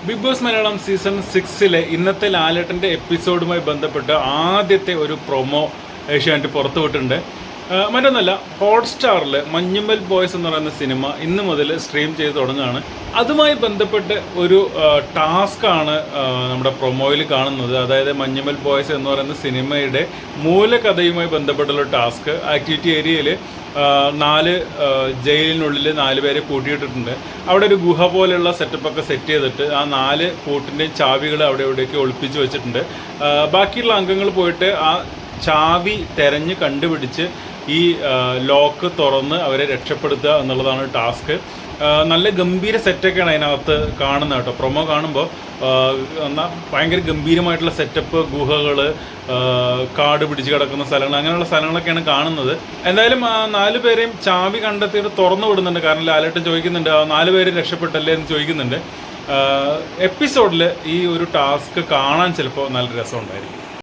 Big boss Malayalam season 6 ഇന്നത്തെ ലാലേട്ടൻ്റെ എപ്പിസോഡുമായി ബന്ധപ്പെട്ട് ആദ്യത്തെ ഒരു പ്രൊമോ ഏഷ്യാനെറ്റ് പുറത്തുവിട്ടിട്ടുണ്ട്. മറ്റൊന്നല്ല, ഹോട്ട്സ്റ്റാറിൽ മഞ്ഞുമ്മൽ ബോയ്സ് എന്ന് പറയുന്ന സിനിമ ഇന്ന് മുതൽ സ്ട്രീം ചെയ്ത് തുടങ്ങുകയാണ്. അതുമായി ബന്ധപ്പെട്ട് ഒരു ടാസ്ക്കാണ് നമ്മുടെ പ്രൊമോയിൽ കാണുന്നത്. അതായത് മഞ്ഞുമ്മൽ ബോയ്സ് എന്ന് പറയുന്ന സിനിമയുടെ മൂലകഥയുമായി ബന്ധപ്പെട്ടുള്ള ടാസ്ക്. ആക്ടിവിറ്റി ഏരിയയിൽ 4 ജയിലിനുള്ളിൽ 4 പേരെ പൂട്ടിയിട്ടിട്ടുണ്ട്. അവിടെ ഒരു ഗുഹ പോലെയുള്ള സെറ്റപ്പൊക്കെ സെറ്റ് ചെയ്തിട്ട് ആ 4 പൂട്ടിൻ്റെയും ചാവികൾ അവിടെ ഇവിടെയൊക്കെ ഒളിപ്പിച്ച് വെച്ചിട്ടുണ്ട്. ബാക്കിയുള്ള അംഗങ്ങൾ പോയിട്ട് ആ ചാവി തെരഞ്ഞ് കണ്ടുപിടിച്ച് ഈ ലോക്ക് തുറന്ന് അവരെ രക്ഷപ്പെടുത്തുക എന്നുള്ളതാണ് ടാസ്ക്. നല്ല ഗംഭീര സെറ്റൊക്കെയാണ് അതിനകത്ത് കാണുന്നത് കേട്ടോ. പ്രൊമോ കാണുമ്പോൾ ഭയങ്കര ഗംഭീരമായിട്ടുള്ള സെറ്റപ്പ്, ഗുഹകൾ, കാട് പിടിച്ച് കിടക്കുന്ന സ്ഥലങ്ങൾ, അങ്ങനെയുള്ള സ്ഥലങ്ങളൊക്കെയാണ് കാണുന്നത്. എന്തായാലും ആ 4 പേരെയും ചാവി കണ്ടെത്തിയിട്ട് തുറന്നു വിടുന്നുണ്ട്. കാരണം ലാലേട്ടൻ ചോദിക്കുന്നുണ്ട്, ആ 4 പേരും രക്ഷപ്പെട്ടല്ലേ എന്ന് ചോദിക്കുന്നുണ്ട്. എപ്പിസോഡിൽ ഈ ഒരു ടാസ്ക് കാണാൻ ചിലപ്പോൾ നല്ല രസമുണ്ടായിരിക്കും.